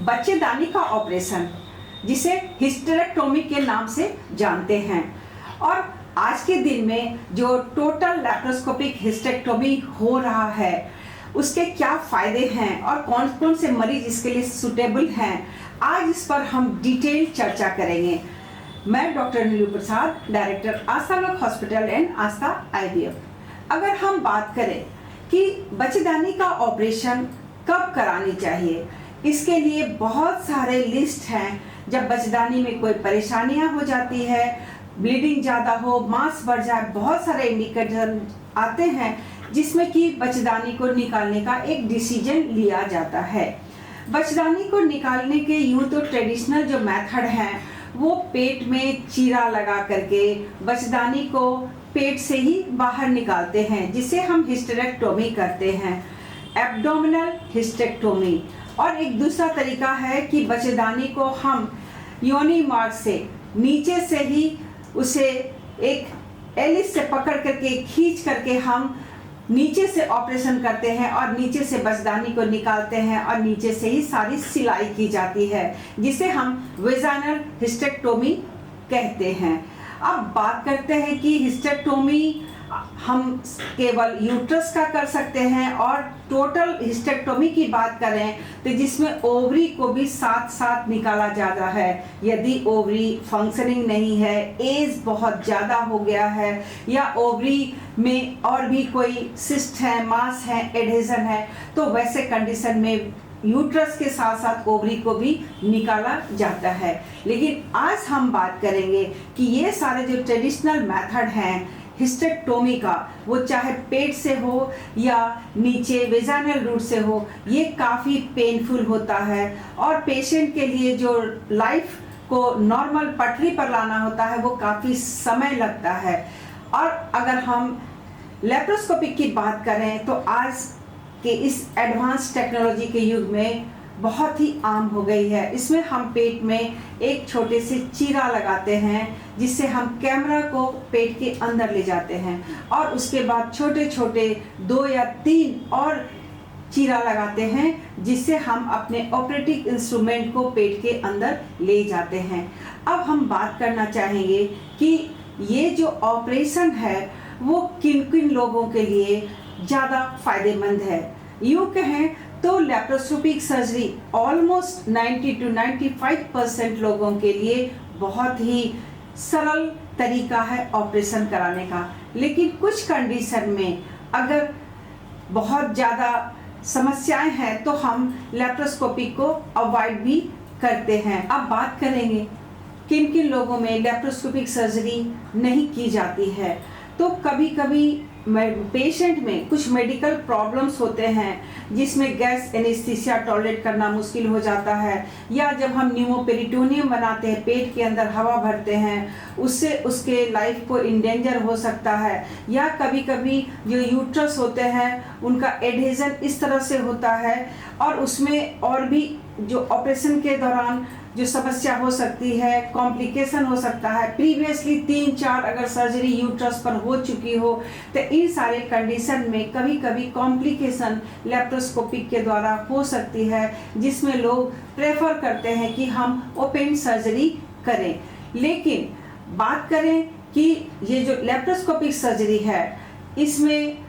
बच्चेदानी का ऑपरेशन, जिसे हिस्टेरेक्टोमी के नाम से जानते हैं। और आज के दिन में जो टोटल लैप्रोस्कोपिक हिस्टेरेक्टोमी हो रहा है, उसके क्या फायदे हैं और कौन कौन से मरीज इसके लिए सुटेबल हैं, आज इस पर हम डिटेल चर्चा करेंगे। मैं डॉक्टर नीलू प्रसाद, डायरेक्टर आस्था लोक हॉस्पिटल एंड आस्था IVF। अगर हम बात करें कि बच्चेदानी का ऑपरेशन कब करानी चाहिए, इसके लिए बहुत सारे लिस्ट हैं। जब बच्चेदानी में कोई परेशानियां हो जाती है, ब्लीडिंग ज़्यादा हो, मांस बढ़ जाए, बहुत सारे इंडिकेटर आते हैं जिसमें कि बच्चेदानी को निकालने का एक डिसीजन लिया जाता है। बच्चेदानी को निकालने के यूँ तो ट्रेडिशनल जो मेथड हैं वो पेट में चीरा लगा करके बच्चेदानी को पेट से ही बाहर निकालते हैं, जिसे हम हिस्टेरेक्टोमी करते हैं, एब्डोमिनल हिस्टेरेक्टोमी। और एक दूसरा तरीका है कि बच्चेदानी को हम योनि मार्ग से नीचे से ही उसे एक एलिस से पकड़ करके खींच करके हम नीचे से ऑपरेशन करते हैं और नीचे से बच्चेदानी को निकालते हैं और नीचे से ही सारी सिलाई की जाती है, जिसे हम वेजाइनल हिस्टेरेक्टोमी कहते हैं। अब बात करते हैं कि हिस्टेरेक्टोमी हम केवल यूट्रस का कर सकते हैं, और टोटल हिस्टेरेक्टोमी की बात करें तो जिसमें ओवरी को भी साथ साथ निकाला जाता है। यदि ओवरी फंक्शनिंग नहीं है, एज बहुत ज़्यादा हो गया है, या ओवरी में और भी कोई सिस्ट है, मास है, एडहेजन है, तो वैसे कंडीशन में यूट्रस के साथ साथ ओवरी को भी निकाला जाता है। लेकिन आज हम बात करेंगे कि ये सारे जो ट्रेडिशनल मेथड हैं हिस्टेरेक्टोमी का, वो चाहे पेट से हो या नीचे वेजाइनल रूट से हो, ये काफ़ी पेनफुल होता है और पेशेंट के लिए जो लाइफ को नॉर्मल पटरी पर लाना होता है वो काफ़ी समय लगता है। और अगर हम लेप्रोस्कोपी की बात करें तो आज के इस एडवांस टेक्नोलॉजी के युग में बहुत ही आम हो गई है। इसमें हम पेट में एक छोटे से चीरा लगाते हैं, जिससे हम कैमरा को पेट के अंदर ले जाते हैं, और उसके बाद छोटे छोटे 2 या 3 और चीरा लगाते हैं, जिससे हम अपने ऑपरेटिव इंस्ट्रूमेंट को पेट के अंदर ले जाते हैं। अब हम बात करना चाहेंगे कि ये जो ऑपरेशन है वो किन किन लोगों के लिए ज़्यादा फायदेमंद है। यूँ कहें तो लैप्रोस्कोपिक सर्जरी ऑलमोस्ट 90 to 95% लोगों के लिए बहुत ही सरल तरीका है ऑपरेशन कराने का। लेकिन कुछ कंडीशन में अगर बहुत ज़्यादा समस्याएं हैं तो हम लैप्रोस्कोपी को अवॉइड भी करते हैं। अब बात करेंगे किन किन लोगों में लैप्रोस्कोपिक सर्जरी नहीं की जाती है। तो कभी कभी पेशेंट में कुछ मेडिकल प्रॉब्लम्स होते हैं, जिसमें गैस एनेस्थीसिया टॉलरेट करना मुश्किल हो जाता है, या जब हम न्यूमोपेरिटोनियम बनाते हैं, पेट के अंदर हवा भरते हैं, उससे उसके लाइफ को इंडेंजर हो सकता है, या कभी कभी जो यूट्रस होते हैं उनका एडहेजन इस तरह से होता है, और उसमें और भी जो ऑपरेशन के दौरान जो समस्या हो सकती है, कॉम्प्लिकेशन हो सकता है। प्रीवियसली 3-4 अगर सर्जरी यूट्रस पर हो चुकी हो तो इन सारे कंडीशन में कभी कभी कॉम्प्लिकेशन लेप्रोस्कोपिक के द्वारा हो सकती है, जिसमें लोग प्रेफर करते हैं कि हम ओपन सर्जरी करें। लेकिन बात करें कि ये जो लेप्रोस्कोपिक सर्जरी है, इसमें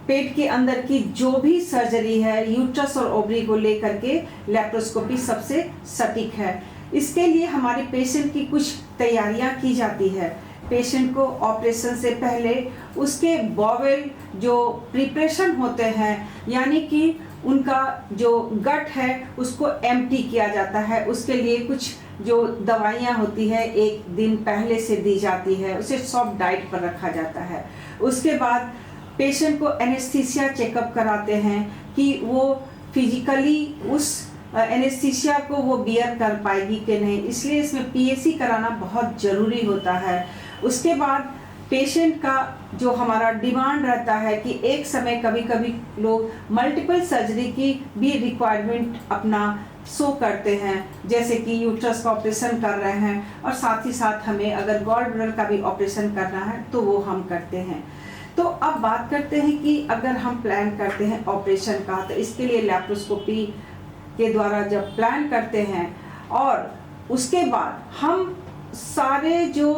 पेट के अंदर की जो भी सर्जरी है यूट्रस और ओवरी को लेकर के लेप्रोस्कोपी सबसे सटीक है। इसके लिए हमारे पेशेंट की कुछ तैयारियां की जाती है। पेशेंट को ऑपरेशन से पहले उसके बॉवेल जो प्रिपरेशन होते हैं, यानी कि उनका जो गट है उसको एम्प्टी किया जाता है। उसके लिए कुछ जो दवाइयाँ होती है 1 दिन पहले से दी जाती है, उसे सॉफ्ट डाइट पर रखा जाता है। उसके बाद पेशेंट को एनेस्थीसिया चेकअप कराते हैं कि वो फिजिकली उस एनेस्थीसिया को वो बियर कर पाएगी कि नहीं, इसलिए इसमें PAC कराना बहुत ज़रूरी होता है। उसके बाद पेशेंट का जो हमारा डिमांड रहता है कि एक समय कभी कभी लोग मल्टीपल सर्जरी की भी रिक्वायरमेंट अपना शो करते हैं, जैसे कि यूट्रस का ऑपरेशन कर रहे हैं और साथ ही साथ हमें अगर गॉल ब्लैडर का भी ऑपरेशन करना है तो वो हम करते हैं। तो अब बात करते हैं कि अगर हम प्लान करते हैं ऑपरेशन का तो इसके लिए लैप्रोस्कोपी के द्वारा जब प्लान करते हैं, और उसके बाद हम सारे जो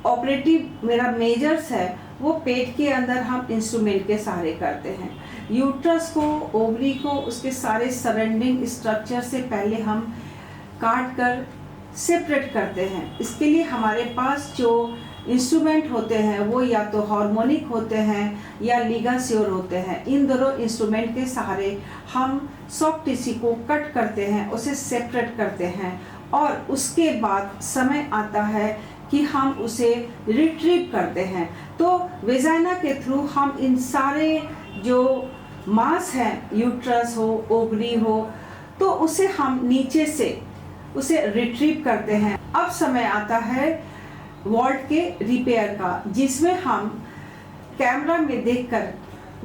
ऑपरेटिव मेरा मेजर्स है वो पेट के अंदर हम इंस्ट्रूमेंट के सहारे करते हैं। यूट्रस को, ओवरी को, उसके सारे सराउंडिंग स्ट्रक्चर से पहले हम काट कर सेपरेट करते हैं। इसके लिए हमारे पास जो इंस्ट्रूमेंट होते हैं वो या तो हार्मोनिक होते हैं या लिगासियोर होते हैं। इन दोनों इंस्ट्रूमेंट के सहारे हम सॉफ्ट टिश्यू को कट करते हैं, उसे सेपरेट करते हैं, और उसके बाद समय आता है कि हम उसे रिट्रीव करते हैं। तो वेजाइना के थ्रू हम इन सारे जो मांस हैं, यूट्रस हो, ओवरी हो, तो उसे हम नीचे से उसे रिट्रीव करते हैं। अब समय आता है वार्ड के रिपेयर का, जिसमें हम कैमरा में देखकर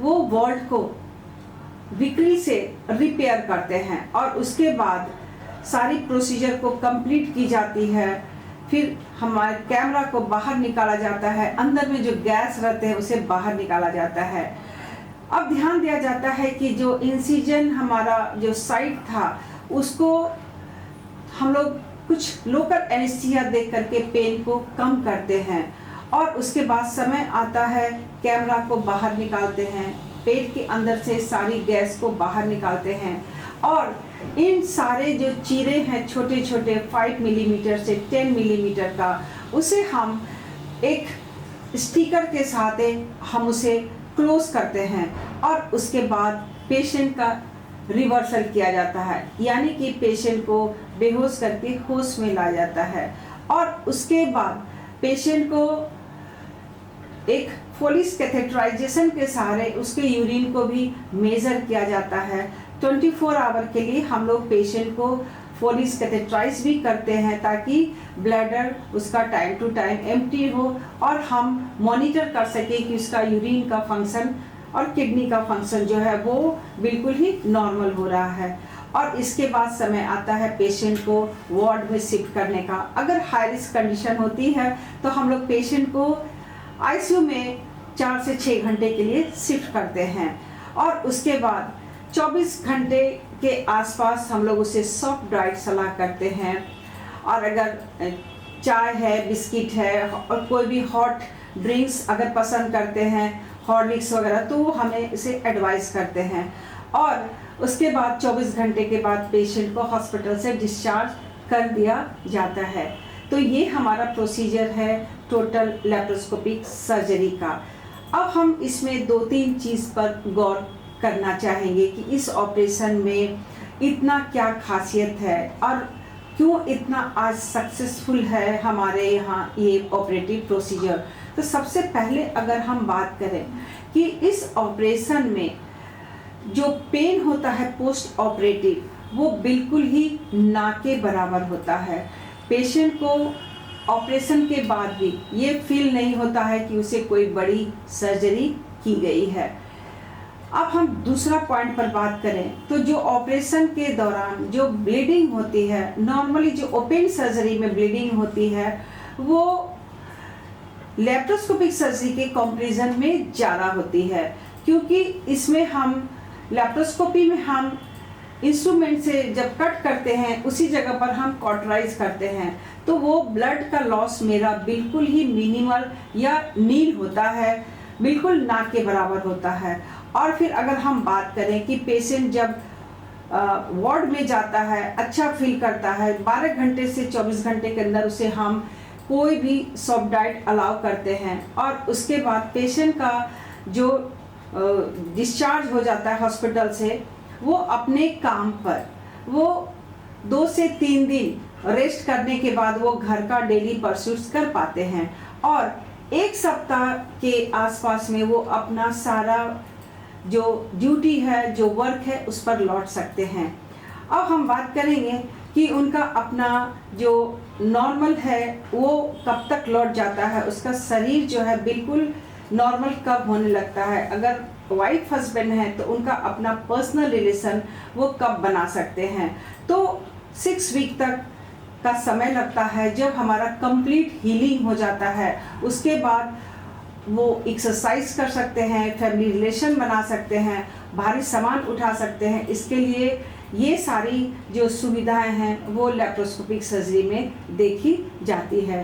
वो वार्ड को विक्री से रिपेयर करते हैं, और उसके बाद सारी प्रोसीजर को कंप्लीट की जाती है। फिर हमारे कैमरा को बाहर निकाला जाता है, अंदर में जो गैस रहते हैं उसे बाहर निकाला जाता है। अब ध्यान दिया जाता है कि जो इंसिजन हमारा जो साइट था उसको हम लोग कुछ लोकल एनेस्थीसिया देख करके पेन को कम करते हैं, और उसके बाद समय आता है कैमरा को बाहर निकालते हैं, पेट के अंदर से सारी गैस को बाहर निकालते हैं, और इन सारे जो चीरे हैं छोटे छोटे 5 मिलीमीटर से 10 मिलीमीटर का, उसे हम एक स्टिकर के साथ हम उसे क्लोज करते हैं, और उसके बाद पेशेंट का रिवर्सल किया जाता है, यानी कि पेशेंट को बेहोश करके होश में लाया जाता है। और उसके बाद पेशेंट को एक फोलिस कैथेटराइजेशन के सहारे उसके यूरिन को भी मेजर किया जाता है। 24 आवर के लिए हम लोग पेशेंट को फोलिस कैथेटराइज भी करते हैं, ताकि ब्लैडर उसका टाइम टू टाइम एम्प्टी हो, और हम मॉनिटर कर सके कि उसका यूरिन का फंक्शन और किडनी का फंक्शन जो है वो बिल्कुल ही नॉर्मल हो रहा है। और इसके बाद समय आता है पेशेंट को वार्ड में शिफ्ट करने का। अगर हाई रिस्क कंडीशन होती है तो हम लोग पेशेंट को आईसीयू में 4 से 6 घंटे के लिए शिफ्ट करते हैं, और उसके बाद 24 घंटे के आसपास हम लोग उसे सॉफ्ट डाइट सलाह करते हैं। और अगर चाय है, बिस्किट है, और कोई भी हॉट ड्रिंक्स अगर पसंद करते हैं, हॉर्लिक्स वगैरह, तो वो हमें इसे एडवाइस करते हैं। और उसके बाद 24 घंटे के बाद पेशेंट को हॉस्पिटल से डिस्चार्ज कर दिया जाता है। तो ये हमारा प्रोसीजर है टोटल लैप्रोस्कोपिक सर्जरी का। अब हम इसमें 2-3 चीज़ पर गौर करना चाहेंगे कि इस ऑपरेशन में इतना क्या खासियत है और क्यों इतना आज सक्सेसफुल है हमारे यहाँ ये ऑपरेटिव प्रोसीजर। तो सबसे पहले अगर हम बात करें कि इस ऑपरेशन में जो पेन होता है पोस्ट ऑपरेटिव, वो बिल्कुल ही ना के बराबर होता है। पेशेंट को ऑपरेशन के बाद भी ये फील नहीं होता है कि उसे कोई बड़ी सर्जरी की गई है। अब हम दूसरा पॉइंट पर बात करें तो जो ऑपरेशन के दौरान जो ब्लीडिंग होती है, नॉर्मली जो ओपन सर्जरी में ब्लीडिंग होती है वो लैप्रोस्कोपिक सर्जरी के कंपैरिजन में ज़्यादा होती है, क्योंकि इसमें हम लैप्रोस्कोपी में हम इंस्ट्रूमेंट से जब कट करते हैं उसी जगह पर हम कॉटराइज करते हैं, तो वो ब्लड का लॉस मेरा बिल्कुल ही मिनिमल या नील होता है, बिल्कुल ना के बराबर होता है। और फिर अगर हम बात करें कि पेशेंट जब वार्ड में जाता है, अच्छा फील करता है, 12 घंटे से 24 घंटे के अंदर उसे हम कोई भी सॉफ्ट डाइट अलाउ करते हैं, और उसके बाद पेशेंट का जो डिस्चार्ज हो जाता है हॉस्पिटल से, वो अपने काम पर वो 2 से 3 दिन रेस्ट करने के बाद वो घर का डेली परस्यूट्स कर पाते हैं, और 1 सप्ताह के आसपास में वो अपना सारा जो ड्यूटी है, जो वर्क है, उस पर लौट सकते हैं। अब हम बात करेंगे कि उनका अपना जो नॉर्मल है वो कब तक लौट जाता है, उसका शरीर जो है बिल्कुल नॉर्मल कब होने लगता है। अगर वाइफ हस्बैंड है तो उनका अपना पर्सनल रिलेशन वो कब बना सकते हैं। तो 6 वीक तक का समय लगता है जब हमारा कंप्लीट हीलिंग हो जाता है। उसके बाद वो एक्सरसाइज कर सकते हैं, फैमिली रिलेशन बना सकते हैं, भारी सामान उठा सकते हैं। इसके लिए ये सारी जो सुविधाएं हैं वो लेप्रोस्कोपिक सर्जरी में देखी जाती है।